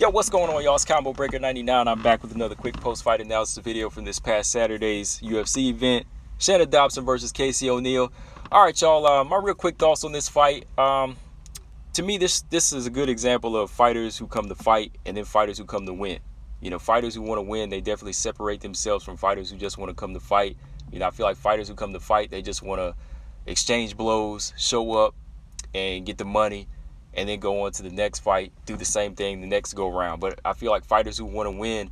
Yo, what's going on, y'all? It's Combo Breaker 99. I'm back with another quick post-fight analysis video from this past Saturday's UFC event. Shana Dobson versus Casey O'Neill. All right, y'all. My real quick thoughts on this fight. To me, this is a good example of fighters who come to fight and then fighters who come to win. You know, fighters who want to win, they definitely separate themselves from fighters who just want to come to fight. You know, I feel like fighters who come to fight, they just want to exchange blows, show up, and get the money, and then go on to the next fight, do the same thing the next go round. But I feel like fighters who want to win,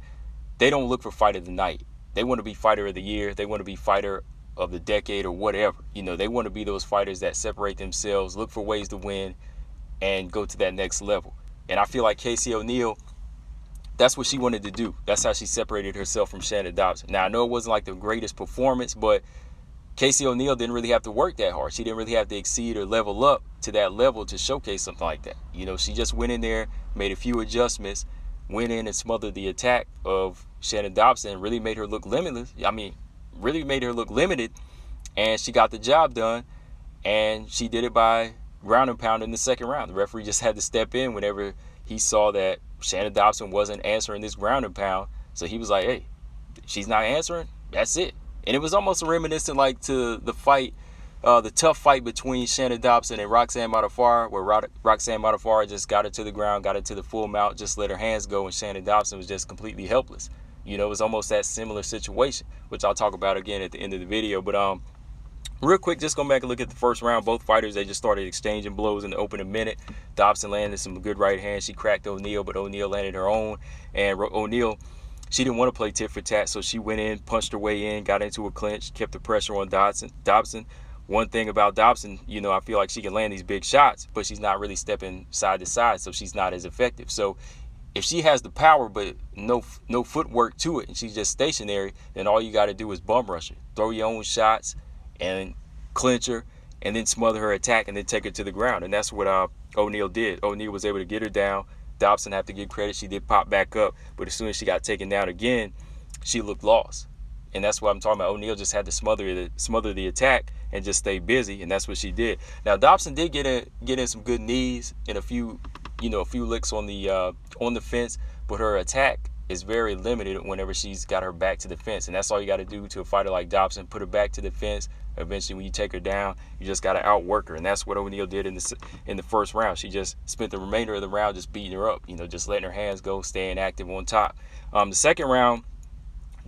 they don't look for fight of the night. They want to be fighter of the year. They want to be fighter of the decade or whatever. You know, they want to be those fighters that separate themselves, look for ways to win, and go to that next level. And I feel like Casey O'Neill, that's what she wanted to do. That's how she separated herself from Shana Dobson. Now, I know it wasn't like the greatest performance, but Casey O'Neill didn't really have to work that hard. She didn't really have to exceed or level up to that level to showcase something like that. You know, she just went in there, made a few adjustments, went in and smothered the attack of Shana Dobson, and really made her look limitless. I mean, really made her look limited, and she got the job done, and she did it by ground and pound in the second round. The referee just had to step in whenever he saw that Shana Dobson wasn't answering this ground and pound. So he was like, hey, she's not answering, that's it. And it was almost reminiscent like to the fight, the tough fight between Shana Dobson and Roxanne Modafferi, where Roxanne Modafferi just got her to the ground, got her to the full mount, just let her hands go, and Shana Dobson was just completely helpless. You know, it was almost that similar situation, which I'll talk about again at the end of the video. But real quick, just going back and look at the first round. Both fighters, they just started exchanging blows in the opening minute. Dobson landed some good right hands. She cracked O'Neill, but O'Neill landed her own. And O'Neill, she didn't want to play tit for tat, so she went in, punched her way in, got into a clinch, kept the pressure on Dobson. One thing about Dobson, you know, I feel like she can land these big shots, but she's not really stepping side to side, so she's not as effective. So if she has the power but no footwork to it, and she's just stationary, then all you got to do is bum rush her. Throw your own shots and clinch her, and then smother her attack, and then take her to the ground. And that's what O'Neill did. O'Neill was able to get her down. Dobson, have to give credit, she did pop back up, but as soon as she got taken down again, she looked lost. And that's what I'm talking about. O'Neill just had to smother the attack and just stay busy, and that's what she did. Now Dobson did get in some good knees and a few licks on the fence, but her attack is very limited whenever she's got her back to the fence. And that's all you got to do to a fighter like Dobson, put her back to the fence. Eventually, when you take her down, you just got to outwork her. And that's what O'Neill did in the first round. She just spent the remainder of the round just beating her up, you know, just letting her hands go, staying active on top. The second round,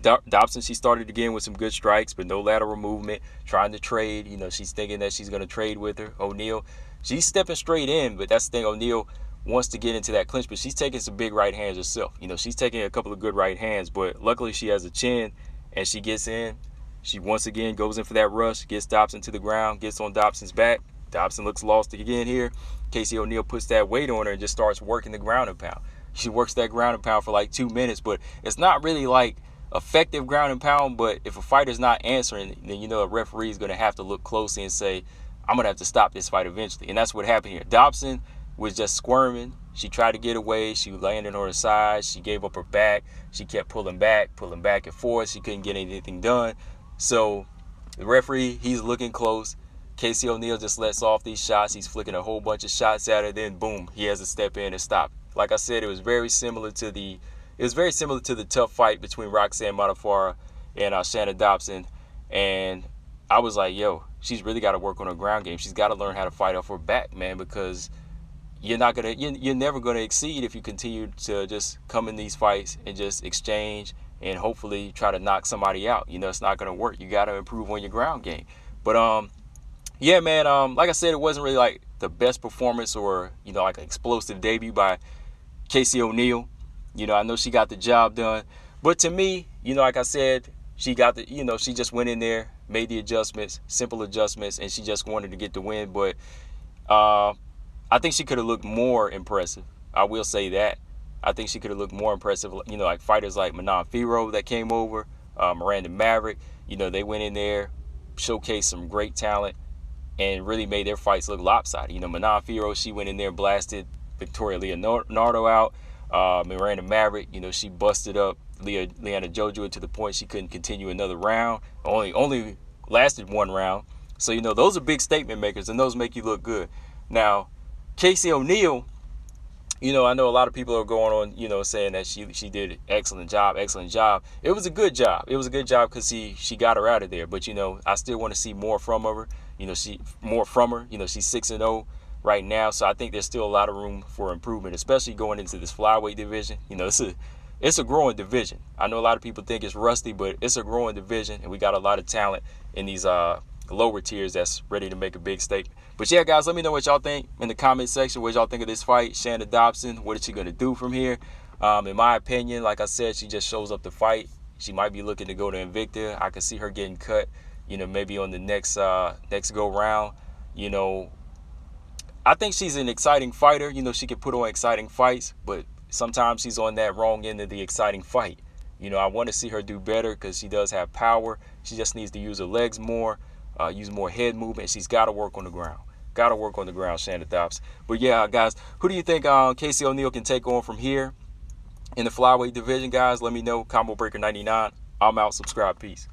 Dobson, she started again with some good strikes, but no lateral movement, trying to trade. You know, she's thinking that she's going to trade with her. O'Neill, she's stepping straight in, but that's the thing. O'Neill wants to get into that clinch, but she's taking some big right hands herself. You know, she's taking a couple of good right hands, but luckily she has a chin, and she gets in. She once again goes in for that rush, gets Dobson to the ground, gets on Dobson's back. Dobson looks lost again here. Casey O'Neill puts that weight on her and just starts working the ground and pound. She works that ground and pound for like 2 minutes, but it's not really like effective ground and pound. But if a fighter's not answering, then you know a referee is going to have to look closely and say, I'm going to have to stop this fight eventually. And that's what happened here. Dobson was just squirming. She tried to get away. She landed on her side. She gave up her back. She kept pulling back and forth. She couldn't get anything done. So the referee, he's looking close. Casey O'Neill just lets off these shots. He's flicking a whole bunch of shots at her. Then boom, he has to step in and stop. Like I said, it was very similar to the tough fight between Roxanne Modafferi and Shana Dobson. And I was like, yo, she's really got to work on her ground game. She's got to learn how to fight off her back, man, because you're never gonna exceed if you continue to just come in these fights and just exchange and hopefully try to knock somebody out. You know, it's not gonna work. You gotta improve on your ground game. But yeah, man, like I said, it wasn't really like the best performance or, you know, like an explosive debut by Casey O'Neill. You know, I know she got the job done, but to me, you know, like I said, she just went in there, made the adjustments, simple adjustments, and she just wanted to get the win. But I think she could have looked more impressive. I will say that. I think she could have looked more impressive. You know, like fighters like Wmma that came over, Miranda Maverick, you know, they went in there, showcased some great talent, and really made their fights look lopsided. You know, Wmma, she went in there and blasted Victoria Leonardo out. Miranda Maverick, you know, she busted up Liana Jojo to the point she couldn't continue another round. Only lasted one round. So, you know, those are big statement makers, and those make you look good. Now, Casey O'Neill, I know a lot of people are going on, saying that she did an excellent job, excellent job. It was a good job. It was a good job because she got her out of there. But I still want to see more from her. She's 6-0 right now, so I think there's still a lot of room for improvement, especially going into this flyweight division. It's a growing division. I know a lot of people think it's rusty, but it's a growing division, and we got a lot of talent in these lower tiers that's ready to make a big statement. But yeah, guys, let me know what y'all think in the comment section. What y'all think of this fight, Shana Dobson? What is she gonna do from here? In my opinion, like I said, she just shows up to fight. She might be looking to go to Invicta. I could see her getting cut, maybe on the next go round. I think she's an exciting fighter. She can put on exciting fights, but sometimes she's on that wrong end of the exciting fight. I want to see her do better because she does have power. She just needs to use her legs more, use more head movement. She's got to work on the ground. Got to work on the ground, Shana Dobson. But yeah, guys, who do you think Casey O'Neill can take on from here in the flyweight division, guys? Let me know. Combo Breaker 99. I'm out. Subscribe. Peace.